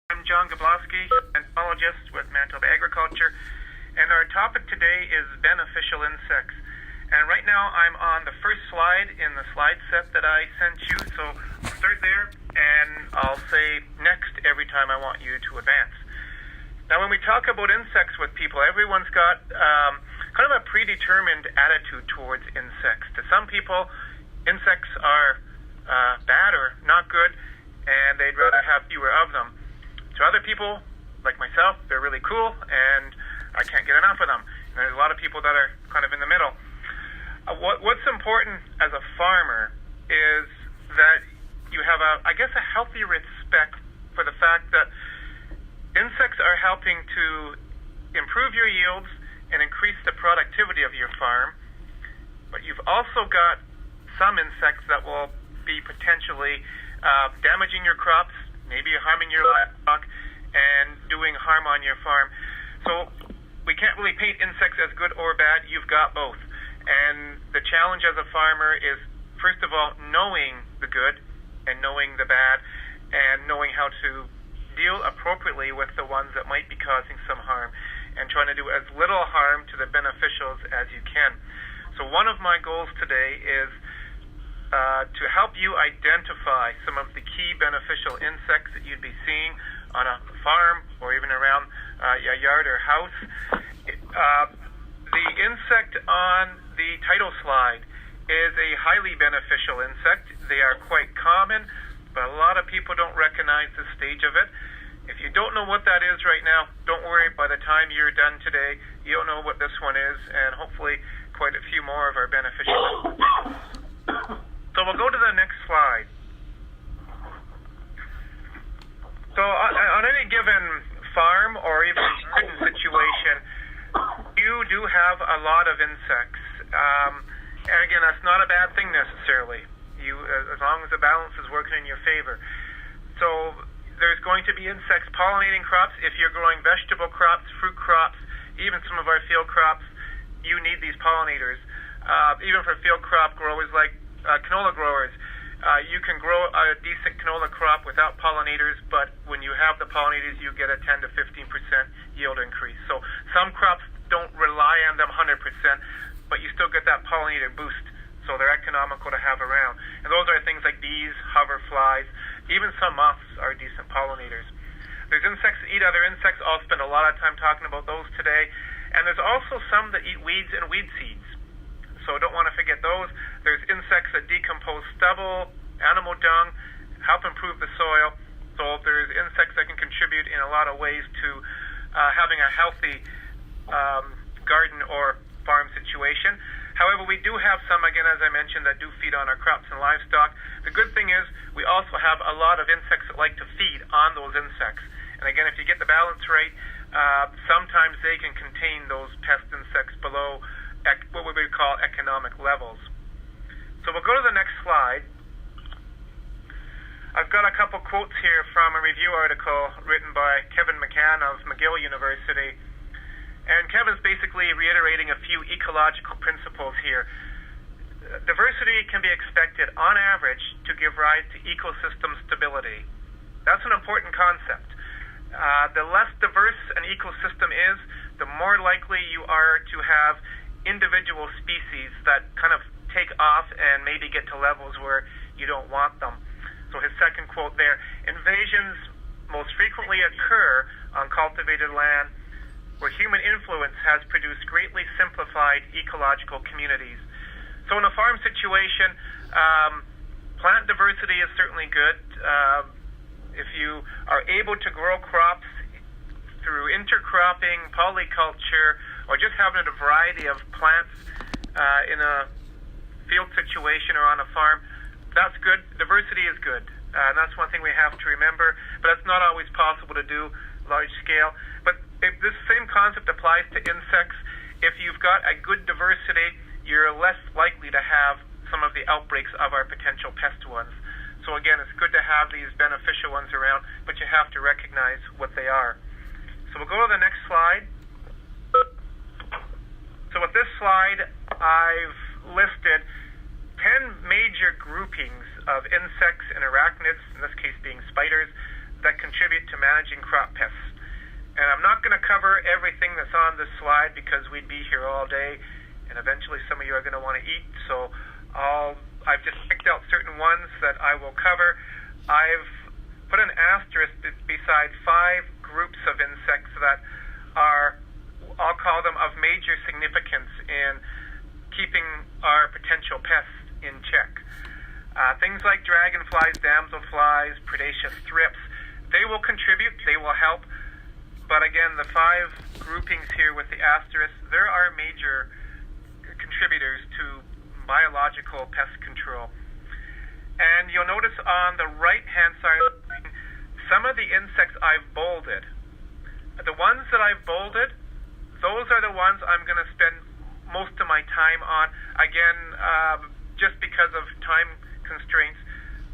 I'm John Gablowski, entomologist with Manitoba Agriculture, and our topic today is beneficial insects. And right now I'm on the first slide in the slide set that I sent you, so I'll start there and I'll say next every time I want you to advance. Now when we talk about insects with people, everyone's got kind of a predetermined attitude towards insects. To some people, insects are bad or not good, and they'd rather have fewer of them. To other people, like myself, they're really cool, and I can't get enough of them. And there's a lot of people that are kind of in the middle. What's important as a farmer is that you have a healthy respect for the fact that insects are helping to improve your yields and increase the productivity of your farm, but you've also got some insects that will be potentially damaging your crops, maybe harming your livestock, and doing harm on your farm. So we can't really paint insects as good or bad. You've got both. And the challenge as a farmer is, first of all, knowing the good and knowing the bad, and knowing how to deal appropriately with the ones that might be causing some harm, and trying to do as little harm to the beneficials as you can. So one of my goals today is to help you identify some of the key beneficial insects that you'd be seeing on a farm or even around a yard or house. The insect on the title slide is a highly beneficial insect. They are quite common, but a lot of people don't recognize the stage of it. If you don't know what that is right now, don't worry. By the time you're done today, you'll know what this one is, and hopefully quite a few more of our beneficial insects. So we'll go to the next slide. So on any given farm or even garden situation, you do have a lot of insects. And again, that's not a bad thing necessarily, as long as the balance is working in your favor. So there's going to be insects pollinating crops. If you're growing vegetable crops, fruit crops, even some of our field crops, you need these pollinators. Even for field crop growers like canola growers, you can grow a decent canola crop without pollinators, but when you have the pollinators, you get a 10 to 15% yield increase. So some crops don't rely on them 100%, but you still get that pollinator boost, so they're economical to have around. And those are things like bees, hoverflies, even some moths are decent pollinators. There's insects that eat other insects. I'll spend a lot of time talking about those today. And there's also some that eat weeds and weed seeds, so don't want to forget those. There's insects that decompose stubble, animal dung, help improve the soil. So there's insects that can contribute in a lot of ways to having a healthy garden or farm situation. However, we do have some, again, as I mentioned, that do feed on our crops and livestock. The good thing is we also have a lot of insects that like to feed on those insects. And again, if you get the balance right, sometimes they can contain those pest insects below what we would call economic levels. So we'll go to the next slide. I've got a couple quotes here from a review article written by Kevin McCann of McGill University. And Kevin's basically reiterating a few ecological principles here. Diversity can be expected, on average, to give rise to ecosystem stability. That's an important concept. The less diverse an ecosystem is, the more likely you are to have individual species that kind of take off and maybe get to levels where you don't want them. So his second quote there, invasions most frequently occur on cultivated land where human influence has produced greatly simplified ecological communities. So in a farm situation, plant diversity is certainly good. If you are able to grow crops through intercropping, polyculture, or just having a variety of plants in a field situation or on a farm, that's good. Diversity is good. And that's one thing we have to remember, but it's not always possible to do large scale. But if this same concept applies to insects, if you've got a good diversity, you're less likely to have some of the outbreaks of our potential pest ones. So again, it's good to have these beneficial ones around, but you have to recognize what they are. So we'll go to the next slide. So with this slide, I've listed 10 major groupings of insects and arachnids, in this case being spiders, that contribute to managing crop pests. And I'm not going to cover everything that's on this slide because we'd be here all day, and eventually some of you are going to want to eat. So I've just picked out certain ones that I will cover. I've put an asterisk beside 5 groups of insects that are, I'll call them, of major significance in keeping our potential pests in check. Things like dragonflies, damselflies, predaceous thrips, they will contribute, they will help. But again, the 5 groupings here with the asterisk, there are major contributors to biological pest control. And you'll notice on the right-hand side of the screen, some of the insects I've bolded. The ones that I've bolded, those are the ones I'm going to spend most of my time on. Again, just because of time constraints,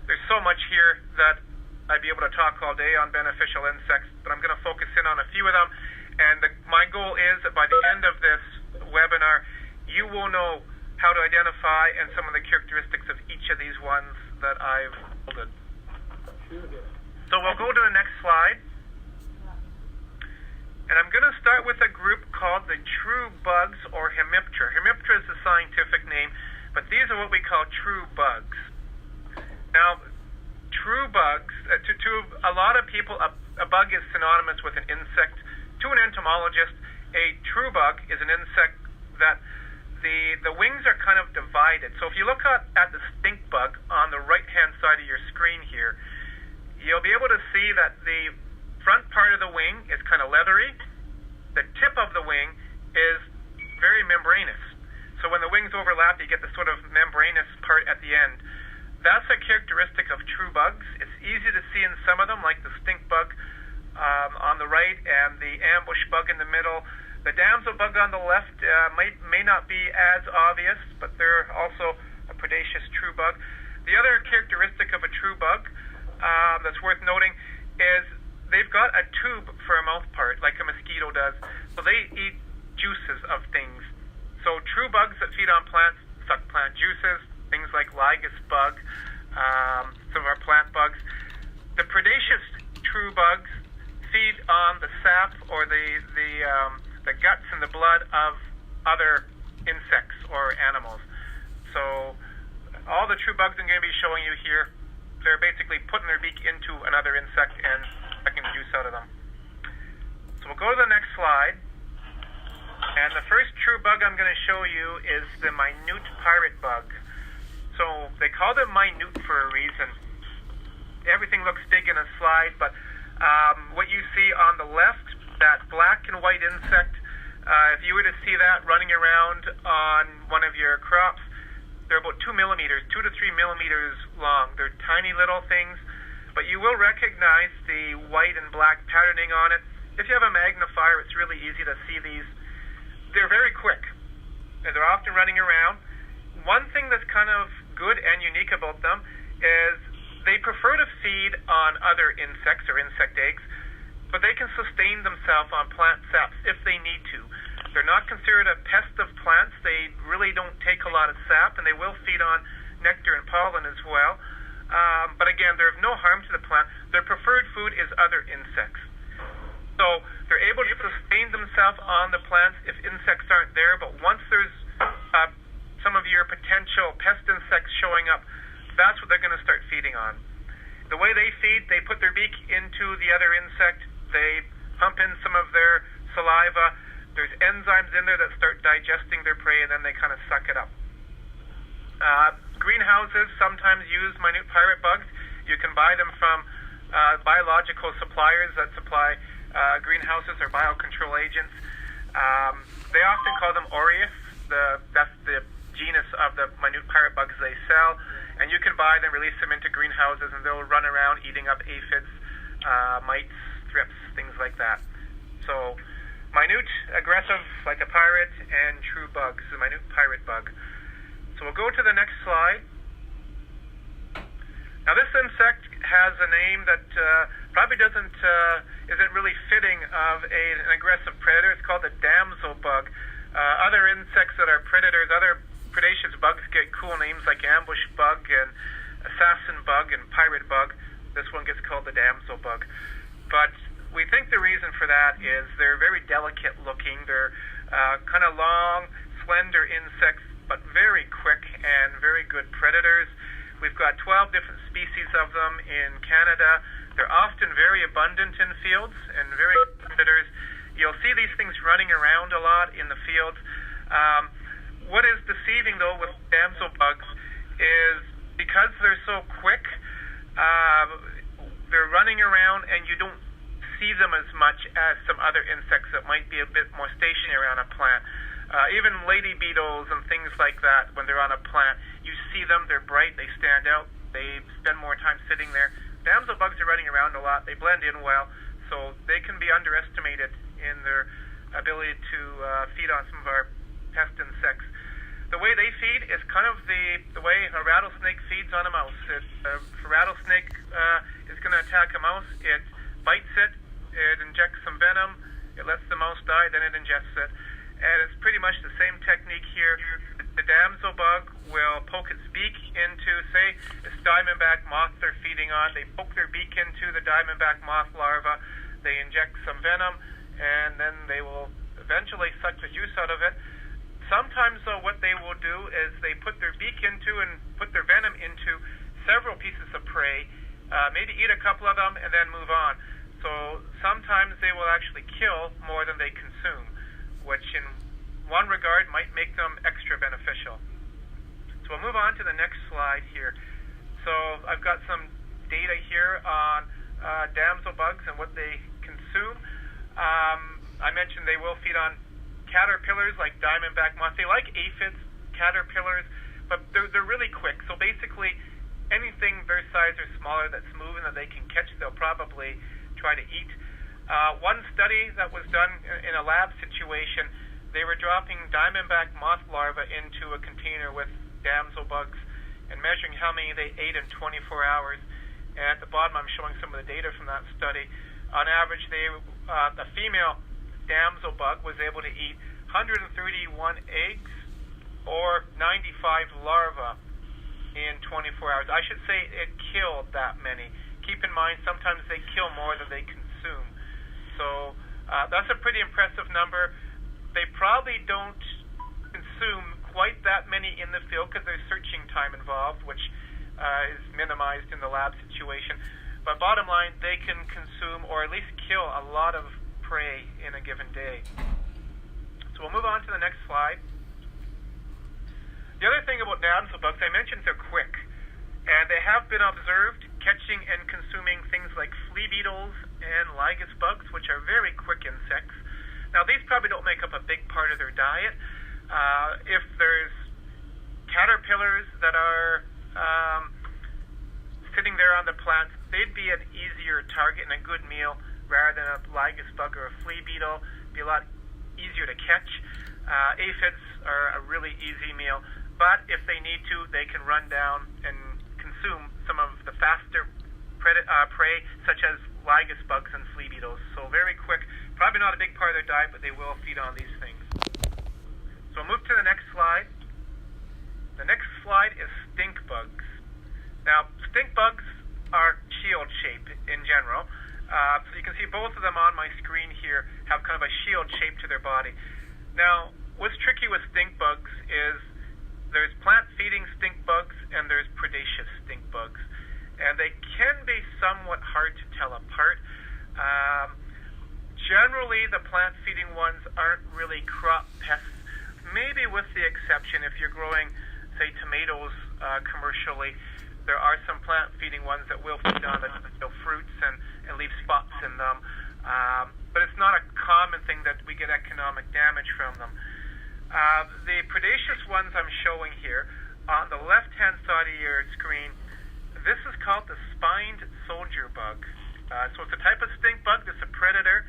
there's so much here that I'd be able to talk all day on beneficial insects, but I'm going to focus in on a few of them. And my goal is that by the end of this webinar, you will know how to identify and some of the characteristics of each of these ones that I've bolded. So we'll go to the next slide. And I'm going to start with a group called the true bugs, or Hemiptera. Hemiptera is the scientific name, but these are what we call true bugs. Now, true bugs, to a lot of people, a bug is synonymous with an insect. To an entomologist, a true bug is an insect that the wings are kind of divided. So if you look at the stink bug on the right-hand side of your screen here, you'll be able to see that the front part of the wing is kind of leathery. The tip of the wing is very membranous. So when the wings overlap, you get the sort of membranous part at the end. That's a characteristic of true bugs. It's easy to see in some of them, like the stink bug on the right and the ambush bug in the middle. The damsel bug on the left may not be as obvious, but they're also a predaceous true bug. The other characteristic of a true bug that's worth noting is they've got a tube for a mouth part, like a mosquito does. So they eat juices of things. So true bugs that feed on plants suck plant juices, things like lygus bug, some of our plant bugs. The predaceous true bugs feed on the sap or the guts and the blood of other insects or animals. So all the true bugs I'm going to be showing you here, they're basically putting their beak into another insect and sucking the juice out of them. So we'll go to the next slide. And the first true bug I'm going to show you is the minute pirate bug. So they called it minute for a reason. Everything looks big in a slide, but what you see on the left, that black and white insect, if you were to see that running around on one of your crops, they're about 2 millimeters, 2 to 3 millimeters long. They're tiny little things, but you will recognize the white and black patterning on it. If you have a magnifier, it's really easy to see these. They're very quick. They're often running around. One thing that's kind of good and unique about them is they prefer to feed on other insects or insect eggs, but they can sustain themselves on plant saps if they need to. They're not considered a pest of plants. They really don't take a lot of sap, and they will feed on nectar and pollen as well. But again, they're of no harm to the plant. Their preferred food is other insects. So they're able to sustain themselves on the plants if insects aren't there, but once there's some of your potential pest insects showing up, that's what they're going to start feeding on. The way they feed, they put their beak into the other insect, they pump in some of their saliva, there's enzymes in there that start digesting their prey, and then they kind of suck it up. Greenhouses sometimes use minute pirate bugs. You can buy them from biological suppliers that supply greenhouses or biocontrol agents. They often call them aureus. That's the genus of the minute pirate bugs they sell. And you can buy them, release them into greenhouses, and they'll run around eating up aphids, mites, thrips, things like that. So minute, aggressive, like a pirate, and true bugs, the minute pirate bug. So we'll go to the next slide. Now this insect has a name that probably isn't really fitting of an aggressive predator. It's called the Damsel bug. Other insects that are predators, other predaceous bugs get cool names like ambush bug and assassin bug and pirate bug. this one gets called the damsel bug. But we think the reason for that is they're very delicate looking. They're kind of long, slender insects, but very quick and very good predators. We've got 12 different species of them in Canada. They're often very abundant in fields and very good predators. You'll see these things running around a lot in the fields. What is deceiving, though, with damsel bugs is because they're so quick, they're running around and you don't see them as much as some other insects that might be a bit more stationary on a plant. Even lady beetles and things like that, when they're on a plant, you see them, they're bright, they stand out, they spend more time sitting there. Damsel bugs are running around a lot, they blend in well, so they can be underestimated in their ability to feed on some of our pest insects. The way they feed is kind of the way a rattlesnake feeds on a mouse. If a rattlesnake is going to attack a mouse, it bites it, it injects some venom, it lets the mouse die, then it ingests it. And it's pretty much the same technique here. The damsel bug will poke its beak into, say, this diamondback moth they're feeding on. They poke their beak into the diamondback moth larva, they inject some venom, and then they will eventually suck the juice out of it. Sometimes, though, what they will do is they put their beak into and put their venom into several pieces of prey, maybe eat a couple of them and then move on. So sometimes they will actually kill more than they consume, which in one regard might make them extra beneficial. So we'll move on to the next slide here. So I've got some data here on damsel bugs and what they consume. I mentioned they will feed on caterpillars like diamondback moth. They like aphids, caterpillars, but they're really quick. So basically, anything their size or smaller that's moving that they can catch, they'll probably try to eat. One study that was done in a lab situation, they were dropping diamondback moth larvae into a container with damsel bugs and measuring how many they ate in 24 hours. And at the bottom, I'm showing some of the data from that study. On average, the female damsel bug was able to eat 131 eggs or 95 larvae in 24 hours. I should say it killed that many. Keep in mind, sometimes they kill more than they consume. So that's a pretty impressive number. They probably don't consume quite that many in the field because there's searching time involved, which is minimized in the lab situation. But bottom line, they can consume or at least kill a lot of prey in a given day. So we'll move on to the next slide. The other thing about damsel bugs, I mentioned they're quick, and they have been observed catching and consuming things like flea beetles and lygus bugs, which are very quick insects. Now, these probably don't make up a big part of their diet. If there's caterpillars that are sitting there on the plants, they'd be an easier target and a good meal rather than a lygus bug or a flea beetle. Be a lot easier to catch. Aphids are a really easy meal, but if they need to, they can run down and consume some of the faster prey, such as lygus bugs and flea beetles. So very quick, probably not a big part of their diet, but they will feed on these things. So we'll move to the next slide. The next slide is stink bugs. Now, stink bugs are shield-shaped in general. So you can see both of them on my screen here have kind of a shield shape to their body. Now, what's tricky with stink bugs is there's plant-feeding stink bugs and there's predaceous stink bugs. And they can be somewhat hard to tell apart. Generally, the plant-feeding ones aren't really crop pests, maybe with the exception if you're growing, say, tomatoes commercially. There are some plant-feeding ones that will feed on the fruits and leave spots in them. But it's not a common thing that we get economic damage from them. The predaceous ones I'm showing here, on the left-hand side of your screen, this is called the spined soldier bug. So it's a type of stink bug that's a predator,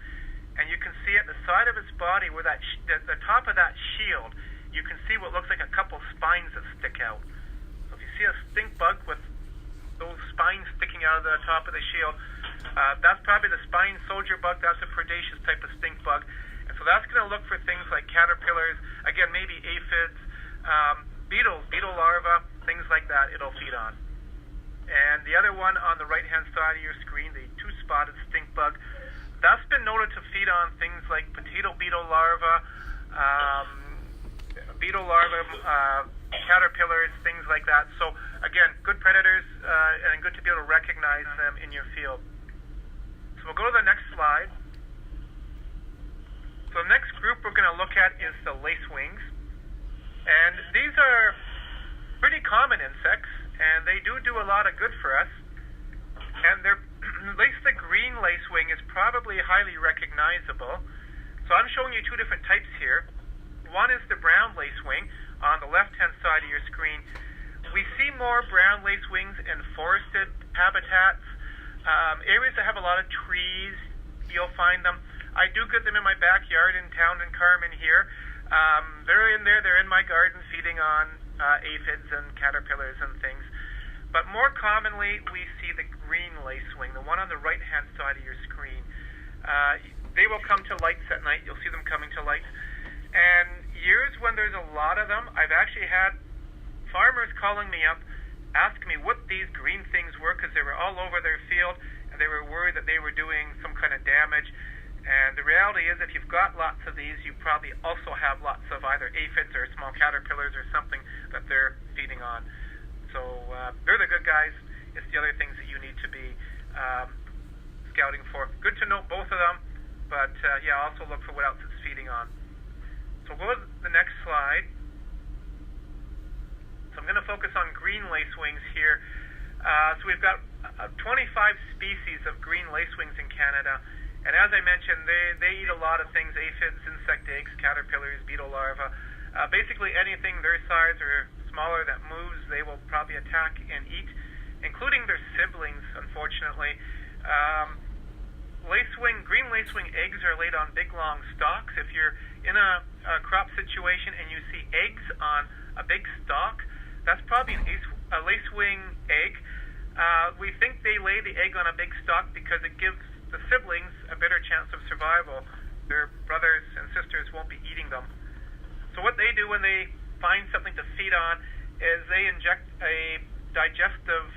and you can see at the side of its body where the top of that shield, you can see what looks like a couple spines that stick out. So if you see a stink bug with those spines sticking out of the top of the shield, that's probably the spine soldier bug. That's a predaceous type of stink bug. And so that's going to look for things like caterpillars, again, maybe aphids, beetles, beetle larvae, things like that it'll feed on. And the other one on the right-hand side of your screen, the two-spotted stink bug, that's been noted to feed on things like potato beetle larvae, caterpillars, things like that. So again, good predators and good to be able to recognize them in your field. So we'll go to the next slide. So the next group we're going to look at is the lacewings. And these are pretty common insects, and they do a lot of good for us. And they're, at least the green lacewing is probably highly recognizable. So I'm showing you two different types here. One is the brown lacewing on the left-hand side of your screen. We see more brown lacewings in forested habitats, areas that have a lot of trees. You'll find them. I do get them in my backyard in town in Carman here. They're in there. They're in my garden feeding on aphids and caterpillars and things. But more commonly, we see the green lacewing, the one on the right-hand side of your screen. They will come to lights at night. You'll see them coming to lights. And years when there's a lot of them, I've actually had farmers calling me up, asking me what these green things were, because they were all over their field, and they were worried that they were doing some kind of damage. And the reality is, if you've got lots of these, you probably also have lots of either aphids or small caterpillars or something that they're feeding on. So they're the good guys. It's the other things that you need to be scouting for. Good to know both of them, but also look for what else it's feeding on. So we'll go to the next slide. So I'm going to focus on green lacewings here. So we've got 25 species of green lacewings in Canada. And as I mentioned, they eat a lot of things: aphids, insect eggs, caterpillars, beetle larvae. Basically anything their size or smaller that moves, they will probably attack and eat, including their siblings, unfortunately. Green lacewing eggs are laid on big, long stalks. If you're in a crop situation and you see eggs on a big stalk, that's probably a lacewing egg. We think they lay the egg on a big stalk because it gives the siblings a better chance of survival. Their brothers and sisters won't be eating them. So what they do when they find something to feed on is they inject a digestive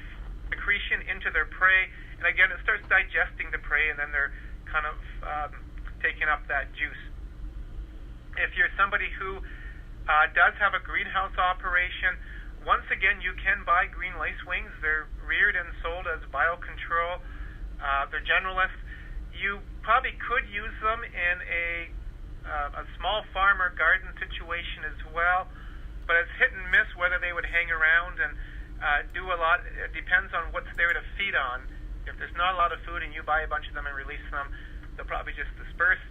secretion into their prey, and again it starts digesting the prey, and then they're kind of taking up that juice. If you're somebody who does have a greenhouse operation, once again you can buy green lacewings. They're reared and sold as biocontrol. They're generalists. You probably could use them in a small farm or garden situation as well, but it's hit and miss whether they would hang around and do a lot. It depends on what's there to feed on. If there's not a lot of food and you buy a bunch of them and release them, they'll probably just disperse.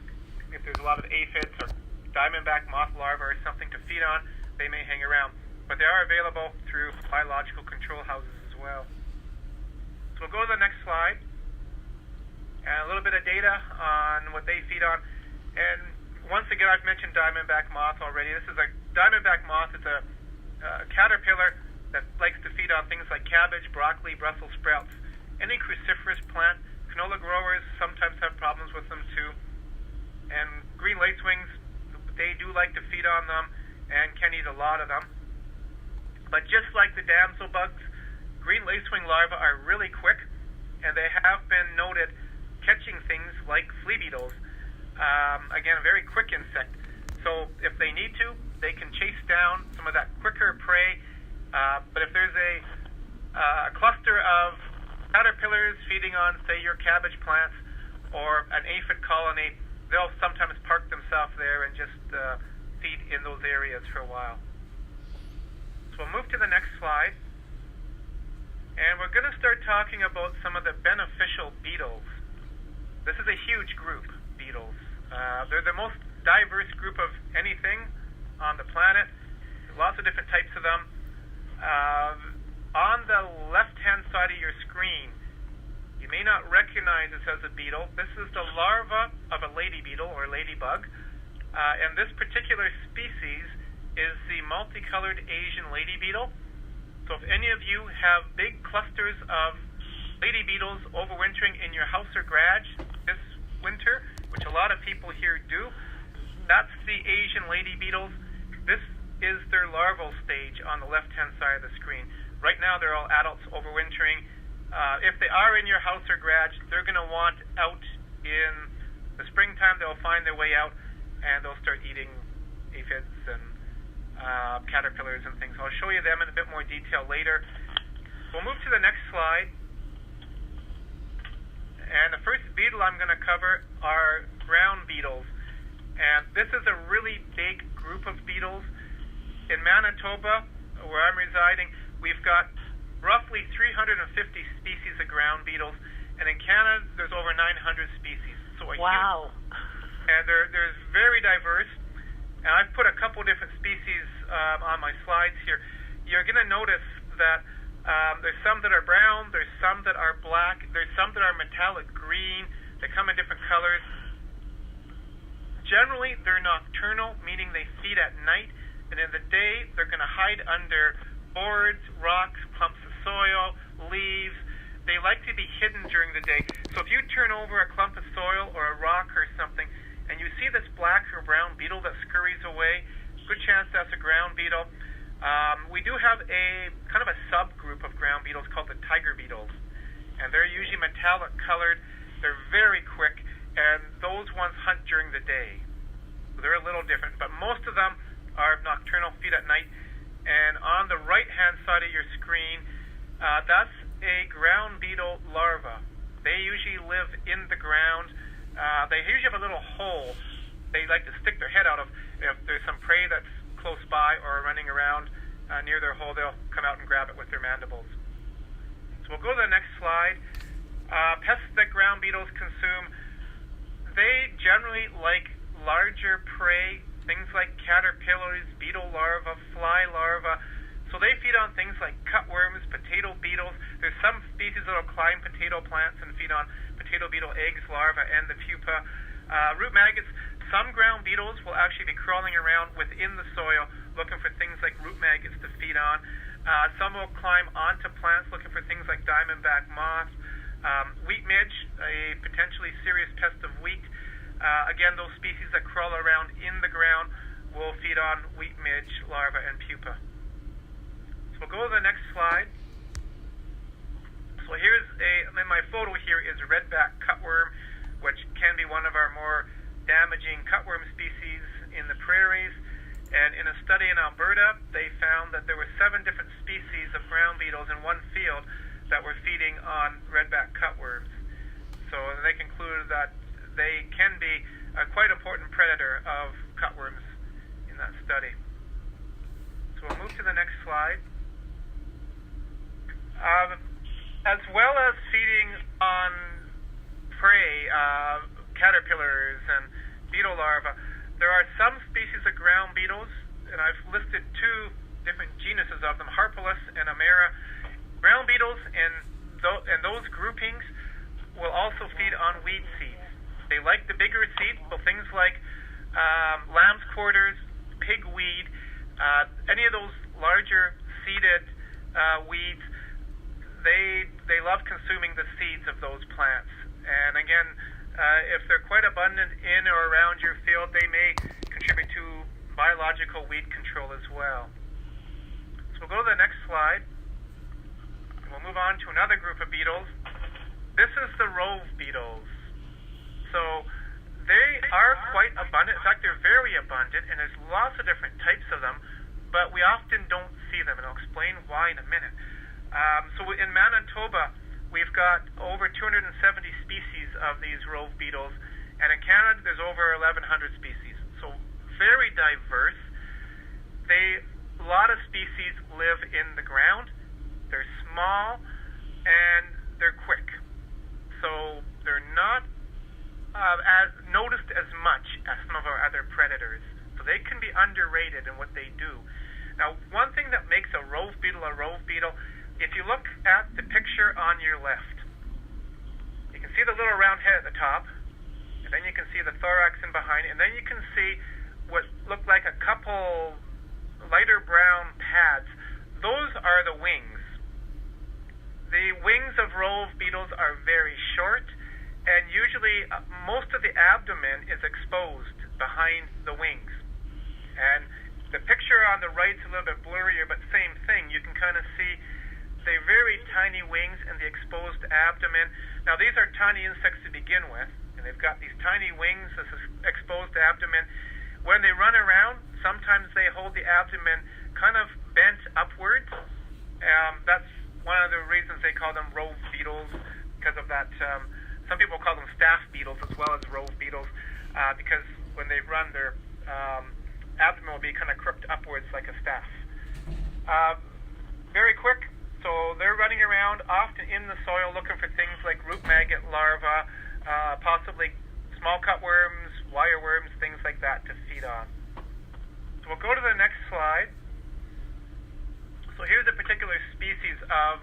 If there's a lot of aphids or diamondback moth larvae or something to feed on, they may hang around. But they are available through biological control houses as well. So we'll go to the next slide. And a little bit of data on what they feed on. And once again, I've mentioned diamondback moth already. This is a diamondback moth. It's a caterpillar that likes to feed on things like cabbage, broccoli, Brussels sprouts, any cruciferous plant. Canola growers sometimes have problems with them too. And green lacewings, they do like to feed on them and can eat a lot of them. But just like the damsel bugs, green lacewing larvae are really quick, and they have been noted catching things like flea beetles. Again, a very quick insect. So if they need to, they can chase down some of that quicker prey. But if there's a cluster of caterpillars feeding on, say, your cabbage plants or an aphid colony, they'll sometimes park themselves there and just feed in those areas for a while. So we'll move to the next slide. And we're going to start talking about some of the beneficial beetles. This is a huge group, beetles. They're the most diverse group of anything on the planet. Lots of different types of them. On the left-hand side of your screen, you may not recognize this as a beetle. This is the larva of a lady beetle or ladybug. And this particular species is the multicolored Asian lady beetle. So if any of you have big clusters of lady beetles overwintering in your house or garage this winter, which a lot of people here do, that's the Asian lady beetles. This is their larval stage on the left-hand side of the screen. Right now they're all adults overwintering, if they are in your house or garage, they're going to want out in the springtime. They'll find their way out, and they'll start eating aphids and caterpillars and things. I'll show you them in a bit more detail later. We'll move to the next slide. And the first beetle I'm going to cover are ground beetles. And this is a really big group of beetles. In Manitoba, where I'm residing, we've got roughly 350 species of ground beetles. And in Canada, there's over 900 species. So wow. And they're very diverse. And I've put a couple different species on my slides here. You're going to notice that there's some that are brown, there's some that are black, there's some that are metallic green. They come in different colors. Generally, they're nocturnal, meaning they feed at night, and in the day, they're going to hide under boards, rocks, clumps of soil, leaves. They like to be hidden during the day. So if you turn over a clump of soil or a rock or something, and you see this black or brown beetle that scurries away, good chance that's a ground beetle. We do have a kind of a subgroup of ground beetles called the tiger beetles, and they're usually metallic colored. They're very quick, and those ones hunt during the day. They're a little different, but most of them are nocturnal, feed at night. And on the right-hand side of your screen, that's a ground beetle larva. They usually live in the ground. They usually have a little hole they like to stick their head out of. If there's some prey that's close by or running around near their hole, they'll come out and grab it with their mandibles. So we'll go to the next slide. Pests that ground beetles consume, they generally like larger prey, things like caterpillars, beetle larvae, fly larvae. So they feed on things like cutworms, potato beetles. There's some species that will climb potato plants and feed on potato beetle eggs, larvae, and the pupa. Root maggots, some ground beetles will actually be crawling around within the soil looking for things like root maggots to feed on. Some will climb onto plants looking for things like diamondback moths. Wheat midge, a potentially serious pest of wheat. Again, those species that crawl around in the ground will feed on wheat midge, larvae, and pupa. So we'll go to the next slide. So here's my photo here is redback cutworm, which can be one of our more damaging cutworm species in the prairies. And in a study in Alberta, they found that there were 7 different species of ground beetles in one field that were feeding on redback cutworms. So they concluded that they can be a quite important predator of cutworms in that study. So we'll move to the next slide. As well as feeding on prey, caterpillars and beetle larvae, there are some species of ground beetles, and I've listed 2 different genuses of them, Harpalus and Amera. Ground beetles and those groupings will also feed on weed seeds. They like the bigger seeds, so things like lamb's quarters, pigweed, any of those larger seeded weeds, they love consuming the seeds of those plants. And again, if they're quite abundant in or around your field, they may contribute to biological weed control as well. So we'll go to the next slide. And we'll move on to another group of beetles. This is the Rove beetles. So they are quite abundant. In fact, they're very abundant, and there's lots of different types of them, but we often don't see them, and I'll explain why in a minute. So in Manitoba, we've got over 270 species of these Rove beetles, and in Canada, there's over 1,100 species. So very diverse. A lot of species live in the ground. They're small, and they're quick. So they're not as noticed as much as some of our other predators. So they can be underrated in what they do. Now, one thing that makes a Rove beetle, if you look at the picture on your left, you can see the little round head at the top, and then you can see the thorax in behind, and then you can see what look like a couple lighter brown pads. Those are the wings. The wings of Rove beetles are very short, and usually most of the abdomen is exposed behind the wings. And the picture on the right is a little bit blurrier, but same thing. You can kind of see the very tiny wings and the exposed abdomen. Now, these are tiny insects to begin with, and they've got these tiny wings, this is exposed abdomen. When they run around, sometimes they hold the abdomen kind of bent upwards. That's one of the reasons they call them Rove beetles, because of that. Some people call them staff beetles as well as Rove beetles, because when they run, their abdomen will be kind of crooked upwards like a staff. Very quick, so they're running around often in the soil looking for things like root maggot larvae, possibly small cutworms, wireworms, things like that to feed on. So we'll go to the next slide. So here's a particular species of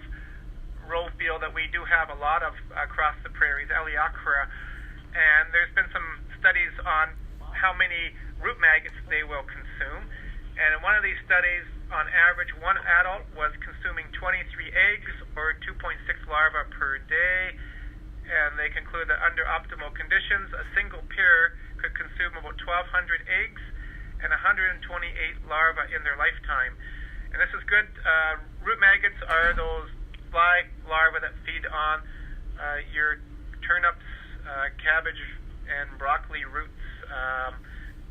Rove beetle that we do have a lot of across the prairies, Elyacra, and there's been some studies on how many root maggots they will consume. And in one of these studies, on average, one adult was consuming 23 eggs or 2.6 larvae per day. And they conclude that under optimal conditions, a single pair could consume about 1,200 eggs and 128 larvae in their lifetime. And this is good. Root maggots are those fly larvae that feed on your turnips, cabbage, and broccoli roots.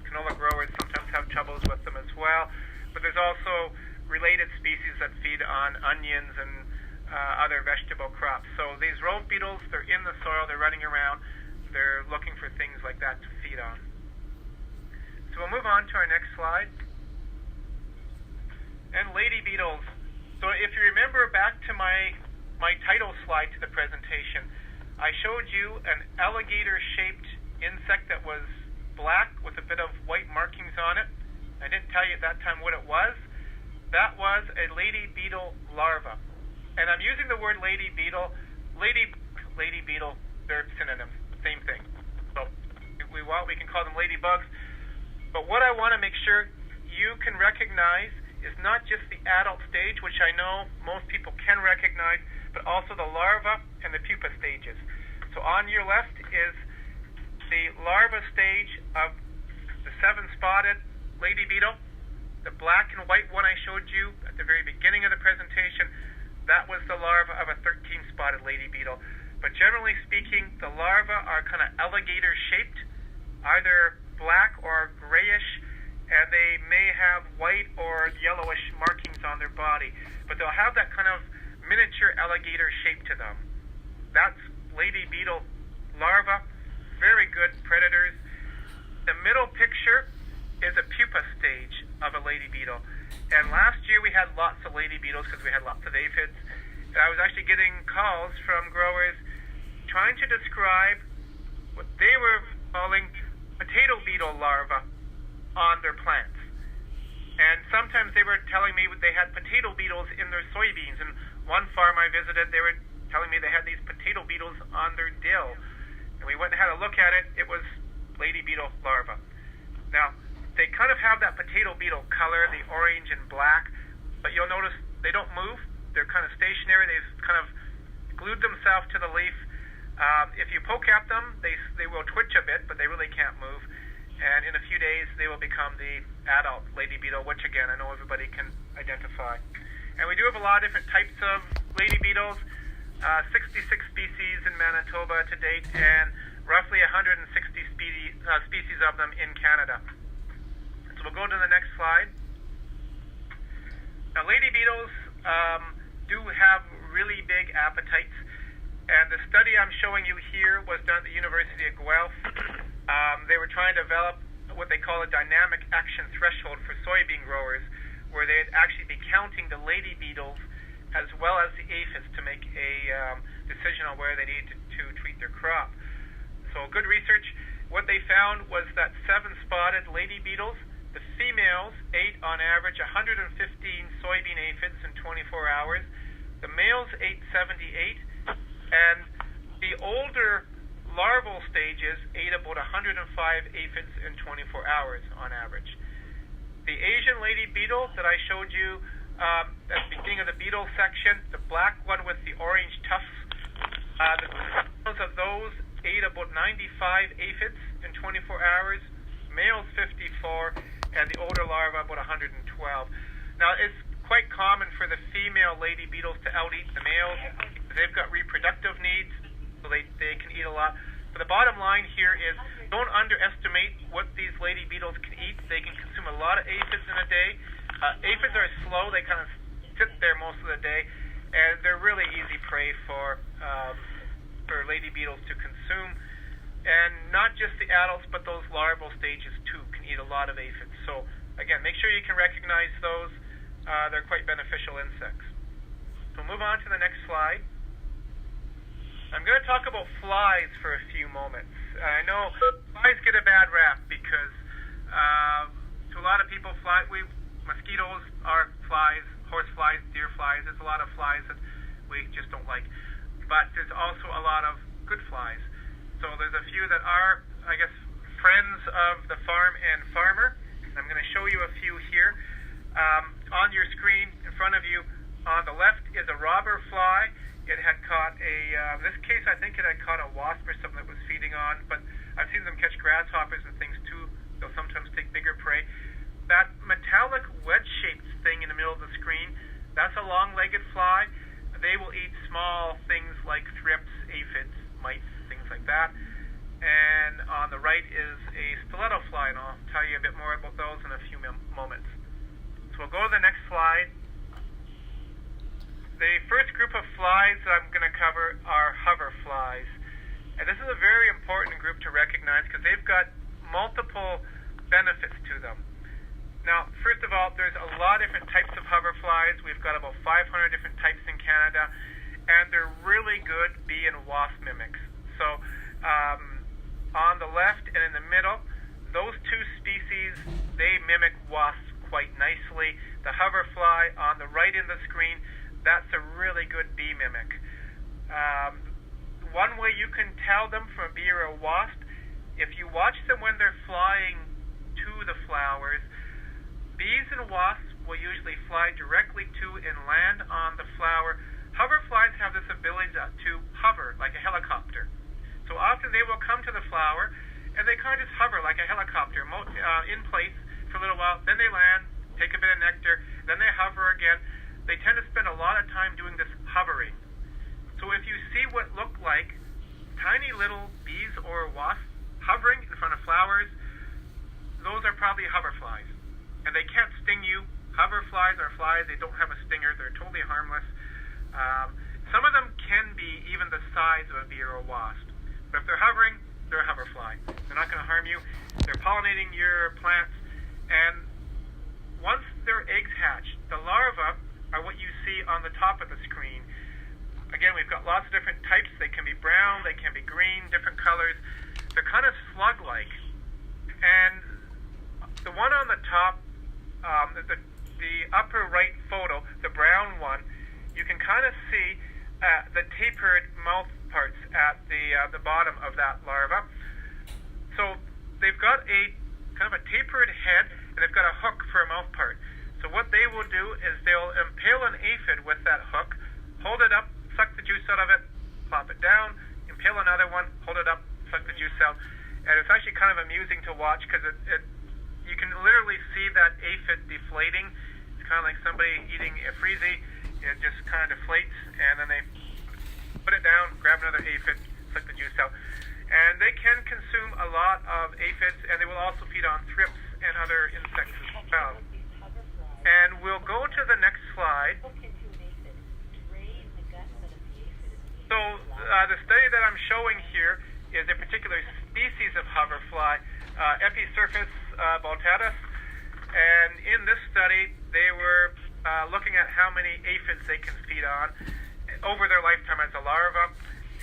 Canola growers sometimes have troubles with them as well. But there's also related species that feed on onions and other vegetable crops. So these Rove beetles, they're in the soil, they're running around, they're looking for things like that to feed on. So we'll move on to our next slide. And lady beetles. So if you remember back to my title slide to the presentation, I showed you an alligator-shaped insect that was black with a bit of white markings on it. I didn't tell you at that time what it was. That was a lady beetle larva. And I'm using the word lady beetle. Lady beetle, they're synonyms, same thing. So if we want, we can call them ladybugs. But what I want to make sure you can recognize is not just the adult stage, which I know most people can recognize, but also the larva and the pupa stages. So on your left is the larva stage of the 7-spotted lady beetle. The black and white one I showed you at the very beginning of the presentation, that was the larva of a 13-spotted lady beetle. But generally speaking, the larvae are kind of alligator-shaped, either black or grayish, and they may have white or yellowish markings on their body. But they'll have that kind of miniature alligator shape to them. That's lady beetle larvae. Very good predators. The middle picture is a pupa stage of a lady beetle. And last year we had lots of lady beetles because we had lots of aphids. And I was actually getting calls from growers trying to describe what they were calling potato beetle larvae on their plants. And sometimes they were telling me they had potato beetles in their soybeans. And one farm I visited, they were telling me they had these potato beetles on their dill. And we went and had a look at it. It was lady beetle larvae. Now, they kind of have that potato beetle color, the orange and black, but you'll notice they don't move. They're kind of stationary. They've kind of glued themselves to the leaf. If you poke at them, they will twitch a bit, but they really can't move. And in a few days, they will become the adult lady beetle, which, again, I know everybody can identify. And we do have a lot of different types of lady beetles, 66 species in Manitoba to date, and roughly 160 species of them in Canada. So we'll go to the next slide. Now, lady beetles do have really big appetites, and the study I'm showing you here was done at the University of Guelph. They were trying to develop what they call a dynamic action threshold for soybean growers, where they'd actually be counting the lady beetles as well as the aphids to make a decision on where they needed to treat their crop. So good research. What they found was that 7-spotted lady beetles, the females ate on average 115 soybean aphids in 24 hours. The males ate 78, and the older larval stages ate about 105 aphids in 24 hours on average. The Asian lady beetle that I showed you at the beginning of the beetle section, the black one with the orange tufts, the females of those ate about 95 aphids in 24 hours, males 54, and the older larvae about 112. Now, it's quite common for the female lady beetles to out-eat the males. They've got reproductive needs, so they can eat a lot. But the bottom line here is don't underestimate what these lady beetles can eat. They can consume a lot of aphids in a day. Aphids are slow. They kind of sit there most of the day, and they're really easy prey for lady beetles to consume. And not just the adults, but those larval stages too can eat a lot of aphids. So again, make sure you can recognize those. They're quite beneficial insects. So move on to the next slide. I'm going to talk about flies for a few moments. I know flies get a bad rap because to a lot of people, mosquitoes are flies, horse flies, deer flies. There's a lot of flies that we just don't like. But there's also a lot of good flies. So there's a few that are, I guess, friends of the farm and farmer. I'm going to show you a few here. On your screen in front of you, on the left is a robber fly. It had caught in this case, I think it had caught a wasp or something that was feeding on, but I've seen them catch grasshoppers and things too. They'll sometimes take bigger prey. That metallic wedge-shaped thing in the middle of the screen, that's a long-legged fly. They will eat small things like thrips, aphids, mites, things like that. And on the right is a stiletto fly, and I'll tell you a bit more about those in a few moments. So we'll go to the next slide. The first group of flies that I'm going to cover are hover flies. And this is a very important group to recognize because they've got multiple benefits to them. Now, first of all, there's a lot of different types of hover flies. We've got about 500 different types in Canada, and they're really good bee and wasp mimics. So on the left and in the middle, those two species, they mimic wasps quite nicely. The hover fly on the right in the screen, that's a really good bee mimic. One way you can tell them from a bee or a wasp, if you watch them when they're flying to the flowers, bees and wasps will usually fly directly to and land on the flower. Hover flies have this ability to hover like a helicopter. So often they will come to the flower and they kind of just hover like a helicopter in place for a little while. Then they land, take a bit of nectar, then they hover again. They tend to spend a lot of time doing this hovering. So if you see what look like tiny little bees or wasps hovering in front of flowers, those are probably hover flies. And they can't sting you. Hover flies are flies. They don't have a stinger. They're totally harmless. Some of them can be even the size of a bee or a wasp. But if they're hovering, they're a hover fly. They're not going to harm you. They're pollinating your plants. And once their eggs hatch, the larvae are what you see on the top of the screen. Again, we've got lots of different types. They can be brown. They can be green, different colors. They're kind of slug-like. And the one on the top, the upper right photo, the brown one, you can kind of see the tapered mouth parts at the bottom of that larva. So they've got a kind of a tapered head, and they've got a hook for a mouth part. So what they will do is they'll impale an aphid with that hook, hold it up, suck the juice out of it, plop it down, impale another one, hold it up, suck the juice out. And it's actually kind of amusing to watch because you can literally see that aphid deflating. It's kind of like somebody eating a freezy. It just kind of deflates, and then they put it down, grab another aphid, suck the juice out. And they can consume a lot of aphids, and they will also feed on thrips and other insects as well. And we'll go to the next slide. So the study that I'm showing here is a particular species of hoverfly, Episurfus bautatus. And in this study, they were looking at how many aphids they can feed on over their lifetime as a larva.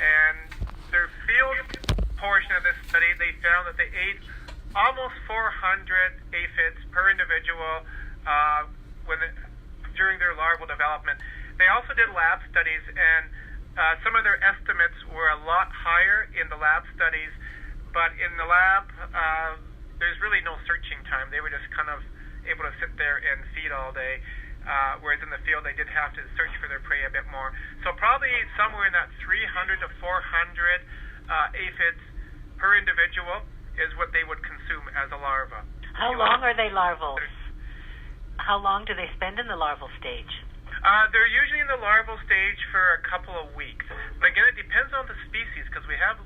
And their field portion of this study, they found that they ate almost 400 aphids per individual during their larval development. They also did lab studies, and some of their estimates were a lot higher in the lab studies, but in the lab, there's really no searching time. They were just kind of able to sit there and feed all day, whereas in the field, they did have to search for their prey a bit more. So probably somewhere in that 300 to 400 aphids per individual is what they would consume as a larva. How long are they larval? How long do they spend in the larval stage? They're usually in the larval stage for a couple of weeks. But again, it depends on the species because we have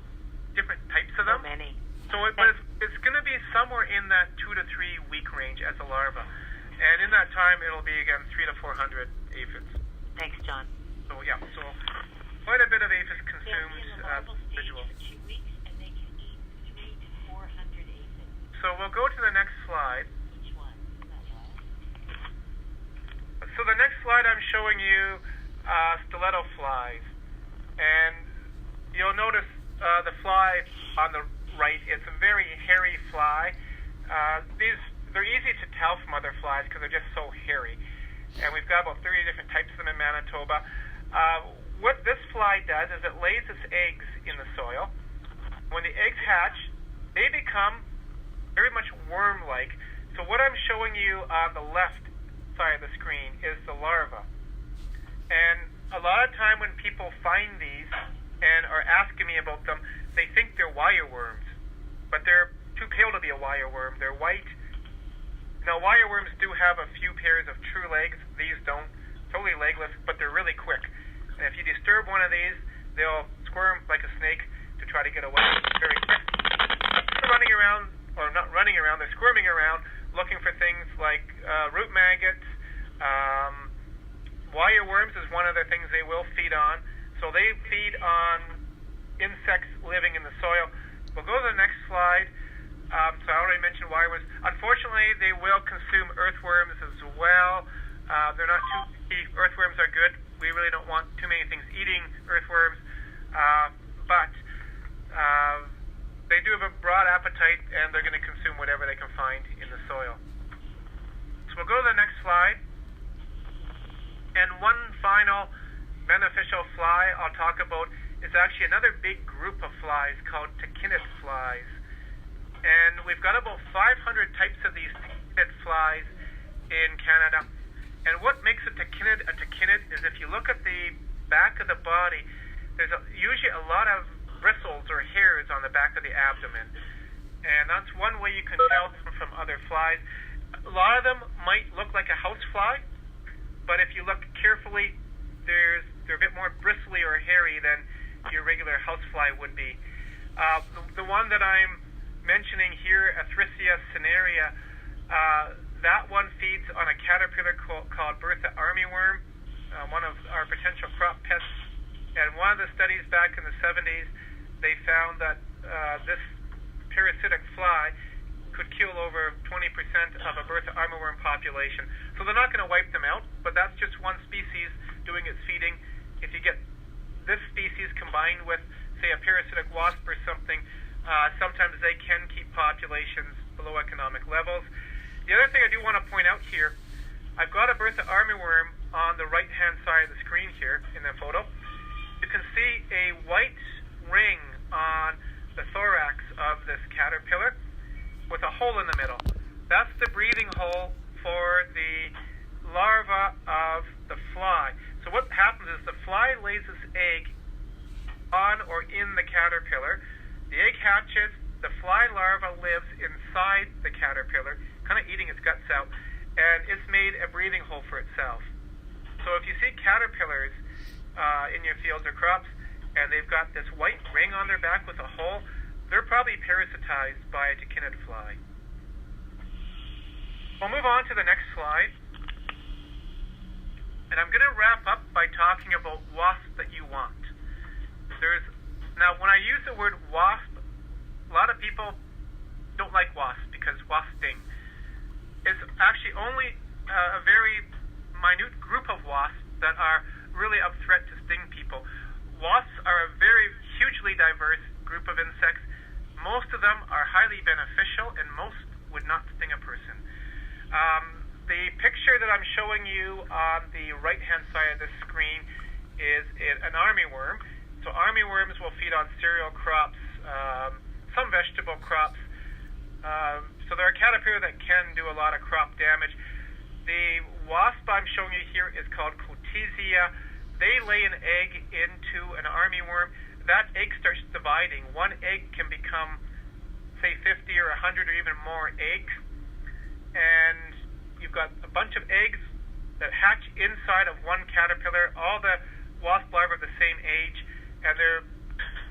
different types of them. So many. But it's going to be somewhere in that 2 to 3 week range as a larva. And in that time, it'll be, again, 300 to 400 aphids. Thanks, John. So, yeah, so quite a bit of aphids consumed. They'll be in the larval stage for 2 weeks, and they can eat 300 to 400 aphids. So we'll go to the next slide. Which one? So the next slide I'm showing you stiletto flies. And you'll notice the fly on the right. It's a very hairy fly. They're easy to tell from other flies because they're just so hairy. And we've got about 30 different types of them in Manitoba. What this fly does is it lays its eggs in the soil. When the eggs hatch, they become very much worm-like. So what I'm showing you on the left side of the screen is the larva. And a lot of time when people find these and are asking me about them, they think they're wireworms. But they're too pale to be a wireworm. They're white. Now, wireworms do have a few pairs of true legs. These don't. Totally legless, but they're really quick. And if you disturb one of these, they'll squirm like a snake to try to get away. Very quick. They're running around, or not running around, they're squirming around, looking for things like root maggots. Wireworms is one of the things they will feed on. So they feed on insects living in the soil. We'll go to the next slide. So I already mentioned wireworms. Unfortunately, they will consume earthworms as well. They're not too picky. Earthworms are good. We really don't want too many things eating earthworms. But they do have a broad appetite, and they're going to consume whatever they can find in the soil. So we'll go to the next slide. And one final beneficial fly I'll talk about is actually another big group of flies called tachinid flies. And we've got about 500 types of these tachinid flies in Canada. And what makes a tachinid is if you look at the back of the body, there's usually a lot of bristles or hairs on the back of the abdomen. And that's one way you can tell them from other flies. A lot of them might look like a housefly, but if you look carefully, they're a bit more bristly or hairy than your regular housefly would be. The one that I'm mentioning here, Athrysia cinerea, that one feeds on a caterpillar called Bertha armyworm, one of our potential crop pests. And one of the studies back in the 70s, they found that this parasitic fly could kill over 20% of a Bertha armyworm population. So they're not going to wipe them out, but that's just one species doing its feeding. If you get this species combined with, say, a parasitic wasp or something, sometimes they can keep populations below economic levels. The other thing I do want to point out here, I've got a Bertha armyworm on the right-hand side of the screen here in the photo. You can see a white ring on the thorax of this caterpillar with a hole in the middle. That's the breathing hole for the larva of the fly. So what happens is the fly lays its egg on or in the caterpillar. The egg hatches, the fly larva lives inside the caterpillar, kind of eating its guts out, and it's made a breathing hole for itself. So if you see caterpillars in your fields or crops, and they've got this white ring on their back with a hole, they're probably parasitized by a tachinid fly. We'll move on to the next slide. And I'm going to wrap up by talking about wasps that you want. Now, when I use the word wasp, a lot of people don't like wasps because wasps sting. It's actually only a very minute group of wasps that are really a threat to sting people. Wasps are a very hugely diverse group of insects. Most of them are highly beneficial, and most would not sting a person. The picture that I'm showing you on the right-hand side of the screen is an armyworm. So armyworms will feed on cereal crops, some vegetable crops. So they're a caterpillar that can do a lot of crop damage. The wasp I'm showing you here is called Cotesia. They lay an egg into an armyworm. That egg starts dividing. One egg can become, say, 50 or 100 or even more eggs. And you've got a bunch of eggs that hatch inside of one caterpillar, all the wasp larvae are the same age, and they're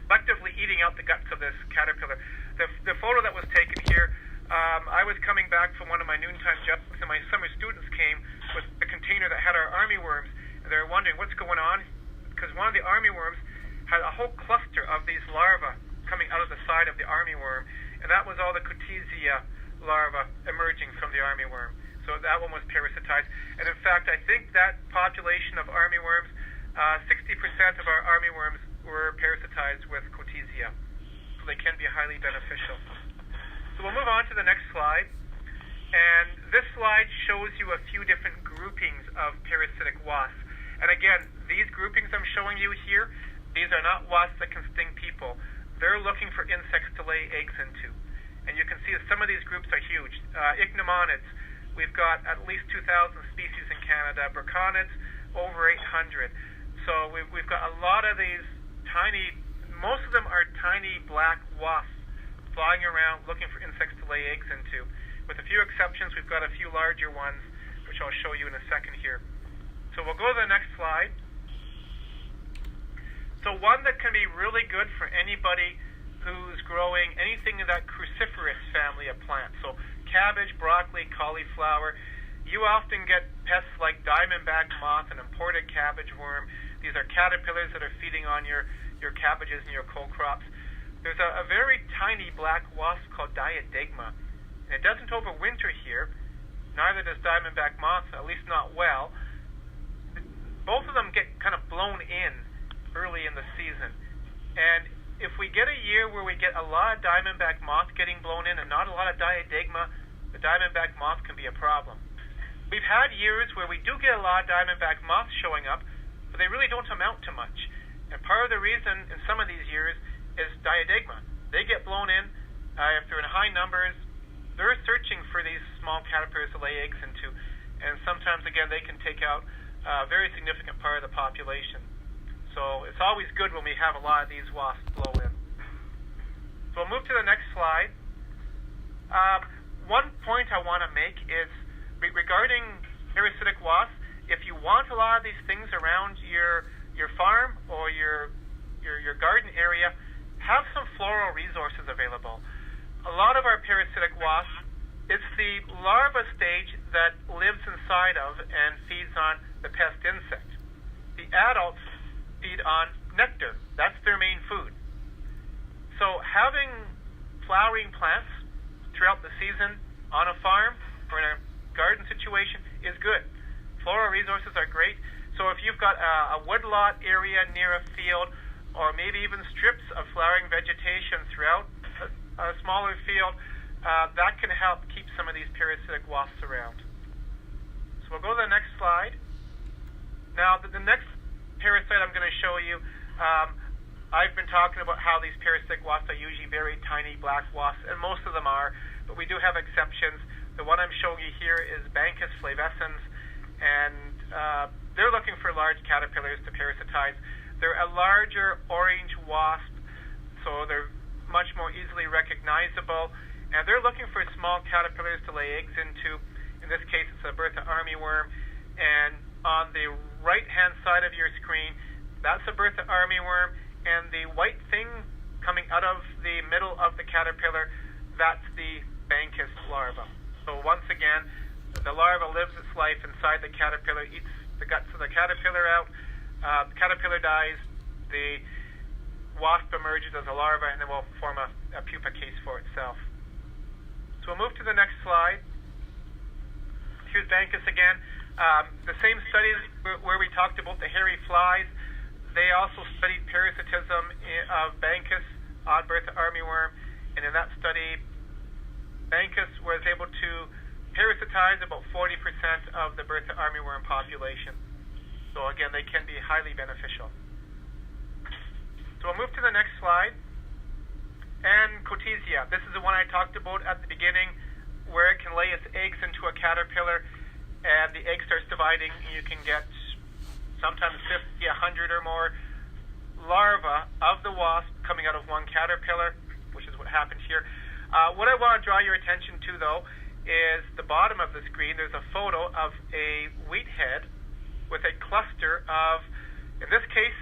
selectively eating out the guts of this caterpillar. The photo that was taken here, I was coming back from one of my noontime jobs, and my summer students came with a container that had our armyworms, and they were wondering what's going on, because one of the armyworms had a whole cluster of these larvae coming out of the side of the armyworm, and that was all the Coccinellidae larvae emerging from the armyworm. So that one was parasitized. And in fact, I think that population of armyworms, 60% of our armyworms were parasitized with Coccinellidae. So they can be highly beneficial. So we'll move on to the next slide. And this slide shows you a few different groupings of parasitic wasps. And again, these groupings I'm showing you here, these are not wasps that can sting people. They're looking for insects to lay eggs into. And you can see that some of these groups are huge. Ichneumonids, we've got at least 2,000 species in Canada. Braconids, over 800. So we've got a lot of these tiny, most of them are tiny black wasps flying around looking for insects to lay eggs into. With a few exceptions, we've got a few larger ones, which I'll show you in a second here. So we'll go to the next slide. So one that can be really good for anybody who's growing anything in that cruciferous family of plants. So cabbage, broccoli, cauliflower. You often get pests like diamondback moth and imported cabbage worm. These are caterpillars that are feeding on your cabbages and your cole crops. There's a very tiny black wasp called Diadegma. And it doesn't overwinter here. Neither does diamondback moth, at least not well. Both of them get kind of blown in early in the season. And if we get a year where we get a lot of diamondback moth getting blown in and not a lot of Diadegma, the diamondback moth can be a problem. We've had years where we do get a lot of diamondback moths showing up, but they really don't amount to much. And part of the reason in some of these years is Diadegma. They get blown in. If they're in high numbers, they're searching for these small caterpillars to lay eggs into. And sometimes, again, they can take out a very significant part of the population. So it's always good when we have a lot of these wasps blow in. So we'll move to the next slide. One point I want to make is regarding parasitic wasps. If you want a lot of these things around your farm or your garden area, have some floral resources available. A lot of our parasitic wasps, it's the larva stage that lives inside of and feeds on the pest insect. The adults feed on nectar. That's their main food. So having flowering plants throughout the season on a farm or in a garden situation is good. Floral resources are great. So if you've got a woodlot area near a field, or maybe even strips of flowering vegetation throughout a smaller field, that can help keep some of these parasitic wasps around. So we'll go to the next slide. Now, the next parasite I'm going to show you, I've been talking about how these parasitic wasps are usually very tiny black wasps, and most of them are, but we do have exceptions. The one I'm showing you here is Banchus flavescens, and they're looking for large caterpillars to parasitize. They're a larger orange wasp, so they're much more easily recognizable, and they're looking for small caterpillars to lay eggs into. In this case, it's a Bertha armyworm, and on the right-hand side of your screen, that's a Bertha armyworm, and the white thing coming out of the middle of the caterpillar, that's the Banchus larva. So once again, the larva lives its life inside the caterpillar, eats the guts of the caterpillar out. The caterpillar dies, the wasp emerges as a larva, and then will form a pupa case for itself. So we'll move to the next slide. Here's Banchus again. The same studies where we talked about the hairy flies, they also studied parasitism of Banchus, odd Bertha armyworm, and in that study, Banchus was able to parasitize about 40% of the Bertha armyworm population. So again, they can be highly beneficial. So we'll move to the next slide. And Coccinellidae. This is the one I talked about at the beginning, where it can lay its eggs into a caterpillar, and the egg starts dividing, and you can get sometimes 50, 100 or more larvae of the wasp coming out of one caterpillar, which is what happened here. What I want to draw your attention to, though, is the bottom of the screen. There's a photo of a wheat head with a cluster of, in this case,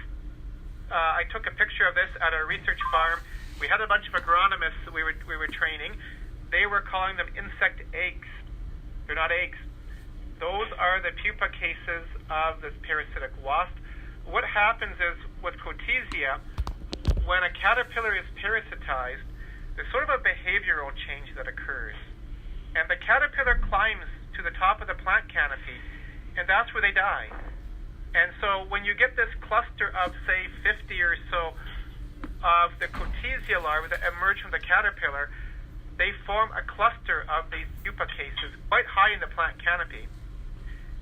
I took a picture of this at a research farm. We had a bunch of agronomists that we were training. They were calling them insect eggs. They're not eggs. Those are the pupa cases of this parasitic wasp. What happens is, with Cotesia, when a caterpillar is parasitized, there's sort of a behavioral change that occurs. And the caterpillar climbs to the top of the plant canopy, and that's where they die. And so when you get this cluster of, say, 50 or so of the Cotesia larvae that emerge from the caterpillar, they form a cluster of these pupa cases quite high in the plant canopy.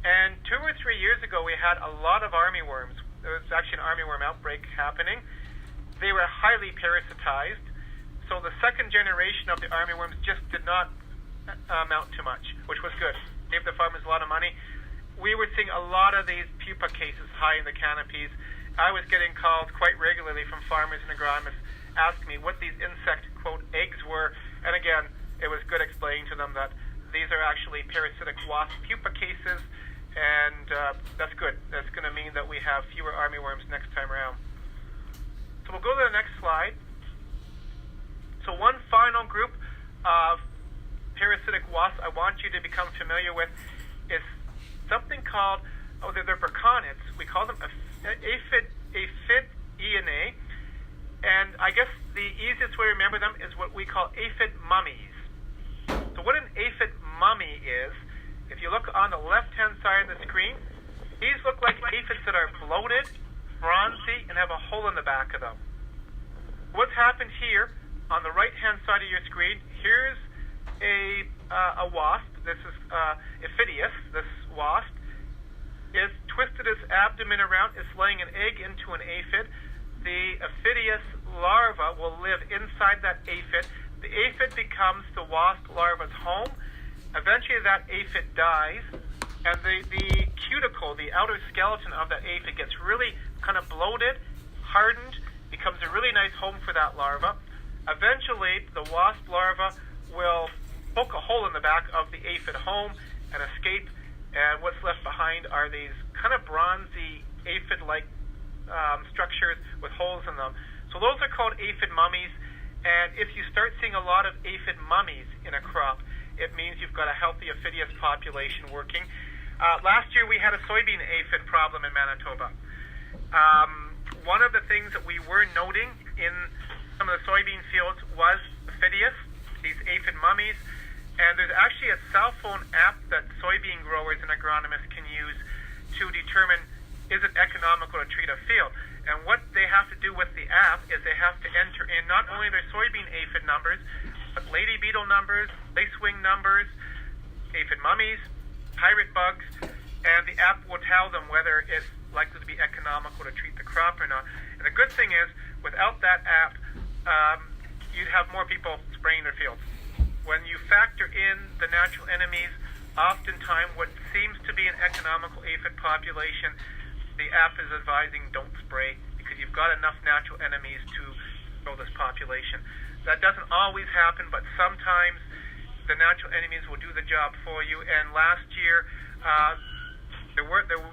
And 2 or 3 years ago, we had a lot of armyworms. There was actually an armyworm outbreak happening. They were highly parasitized. So the second generation of the armyworms just did not amount to much, which was good. Gave the farmers a lot of money. We were seeing a lot of these pupa cases high in the canopies. I was getting calls quite regularly from farmers and agronomists asking me what these insect, quote, eggs were. And again, it was good explaining to them that these are actually parasitic wasp pupa cases, and that's good. That's going to mean that we have fewer armyworms next time around. So we'll go to the next slide. So one final group of parasitic wasps I want you to become familiar with is something called, they're Braconids. We call them Aphidinae. And I guess the easiest way to remember them is what we call Aphid Mummies. So what an Aphid mummy is, if you look on the left-hand side of the screen, these look like aphids that are bloated, bronzy, and have a hole in the back of them. What's happened here, on the right-hand side of your screen, here's a wasp. This is Aphidius, this wasp. Is twisted its abdomen around, is laying an egg into an aphid. The Aphidius larva will live inside that aphid. The aphid becomes the wasp larva's home. Eventually that aphid dies, and the cuticle, the outer skeleton of that aphid, gets really kind of bloated, hardened, becomes a really nice home for that larva. Eventually, the wasp larva will poke a hole in the back of the aphid home and escape, and what's left behind are these kind of bronzy aphid-like structures with holes in them. So those are called aphid mummies, and if you start seeing a lot of aphid mummies in a crop, it means you've got a healthy Aphidius population working. Last year we had a soybean aphid problem in Manitoba. One of the things that we were noting in some of the soybean fields was Aphidius, these aphid mummies, and there's actually a cell phone app that soybean growers and agronomists can use to determine, is it economical to treat a field? And what they have to do with the app is they have to enter in not only their soybean aphid numbers, but lady beetle numbers, lacewing numbers, aphid mummies, pirate bugs, and the app will tell them whether it's likely to be economical to treat the crop or not. And the good thing is, without that app, you'd have more people spraying their fields. When you factor in the natural enemies, oftentimes what seems to be an economical aphid population, the app is advising don't spray because you've got enough natural enemies to grow this population. That doesn't always happen, but sometimes the natural enemies will do the job for you. And last year, there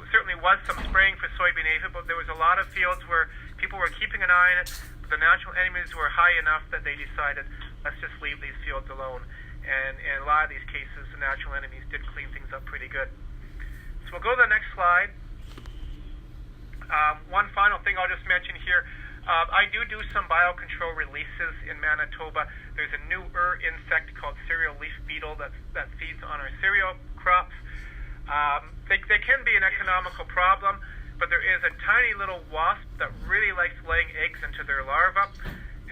certainly was some spraying for soybean aphid, but there was a lot of fields where people were keeping an eye on it. But the natural enemies were high enough that they decided, let's just leave these fields alone. And in a lot of these cases, the natural enemies did clean things up pretty good. So we'll go to the next slide. One final thing I'll just mention here. I do some biocontrol releases in Manitoba. There's a newer insect called cereal leaf beetle that feeds on our cereal crops. They can be an economical problem, but there is a tiny little wasp that really likes laying eggs into their larvae.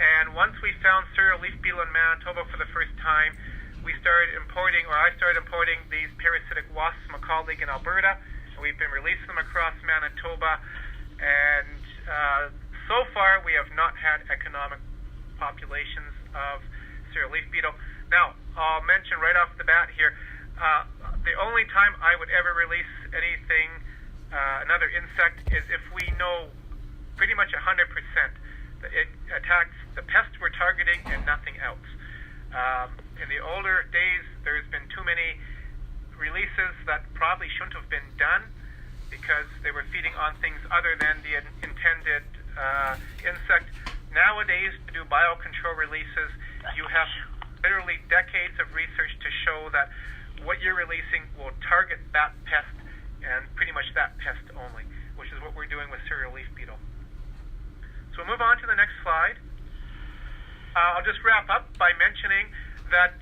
And once we found cereal leaf beetle in Manitoba for the first time, I started importing these parasitic wasps from a colleague in Alberta, and we've been releasing them across Manitoba. And so far, we have not had economic populations of cereal leaf beetle. Now, I'll mention right off the bat here, the only time I would ever release anything, another insect, is if we know pretty much 100% that it attacks the pest we're targeting and nothing else. In the older days, there's been too many releases that probably shouldn't have been done because they were feeding on things other than the intended insect. Nowadays, to do biocontrol releases, you have literally decades of research to show that what you're releasing will target that pest and pretty much that pest only, which is what we're doing with cereal leaf beetle. So we'll move on to the next slide. I'll just wrap up by mentioning that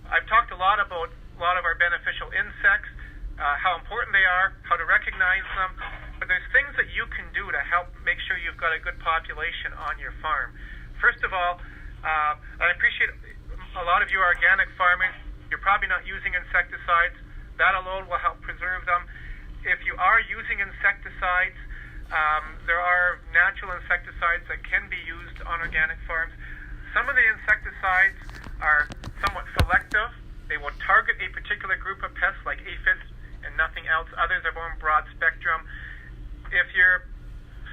I've talked a lot about a lot of our beneficial insects, how important they are, how to recognize them, but there's things that you can do to help make sure you've got a good population on your farm. First of all, I appreciate a lot of you are organic farmers. You're probably not using insecticides. That alone will help preserve them. If you are using insecticides, there are natural insecticides that can be used on organic farms. Some of the insecticides are somewhat selective. They will target a particular group of pests like aphids and nothing else. Others are more broad spectrum. If you're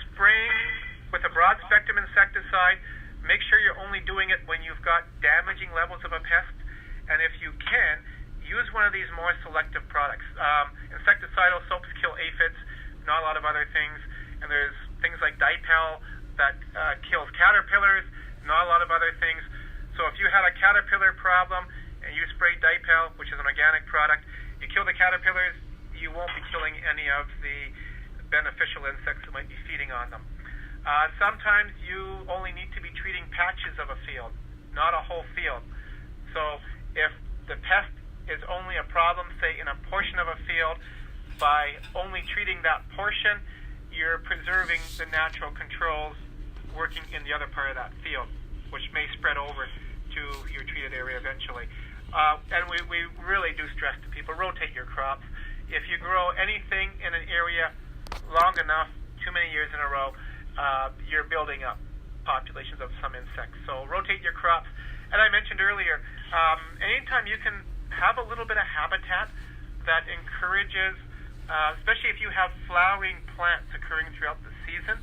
spraying with a broad spectrum insecticide, make sure you're only doing it when you've got damaging levels of a pest. And if you can, use one of these more selective products. Insecticidal soaps kill aphids, not a lot of other things. And there's things like dipel that kills caterpillars, not a lot of other things. So if you had a caterpillar problem and you spray dipel, which is an organic product, you kill the caterpillars, you won't be killing any of the beneficial insects that might be feeding on them. Sometimes you only need to be treating patches of a field, not a whole field. So if the pest is only a problem, say, in a portion of a field, by only treating that portion, you're preserving the natural controls working in the other part of that field, which may spread over to your treated area eventually. And we really do stress to people, rotate your crops. If you grow anything in an area long enough, too many years in a row, you're building up populations of some insects. So rotate your crops. And I mentioned earlier, anytime you can have a little bit of habitat that encourages, especially if you have flowering plants occurring throughout the season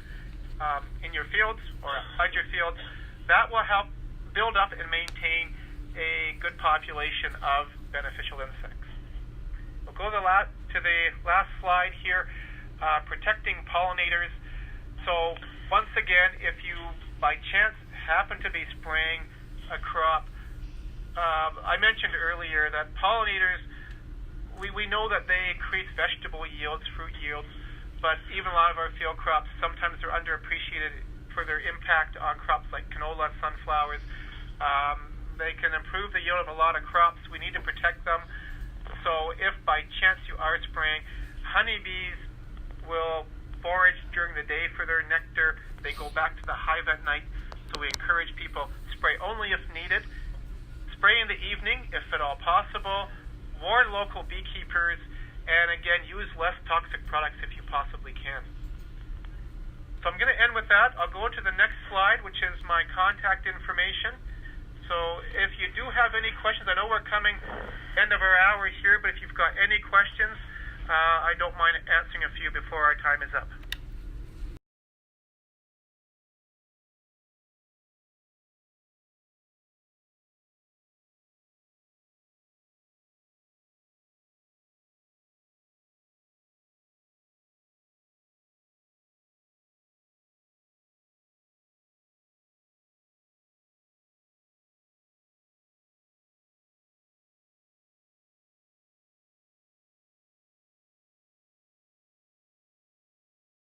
in your fields or outside your fields, that will help build up and maintain a good population of beneficial insects. We'll go to the last slide here, protecting pollinators. So once again, if you by chance happen to be spraying a crop, I mentioned earlier that pollinators, we know that they increase vegetable yields, fruit yields, but even a lot of our field crops, sometimes they're underappreciated for their impact on crops like canola, sunflowers. They can improve the yield of a lot of crops. We need to protect them. So if by chance you are spraying, honeybees will forage during the day for their nectar. They go back to the hive at night. So we encourage people, spray only if needed. Spray in the evening if at all possible. Warn local beekeepers. And again, use less toxic products if you possibly can. So I'm going to end with that. I'll go to the next slide, which is my contact information. So if you do have any questions, I know we're coming end of our hour here, but if you've got any questions, I don't mind answering a few before our time is up.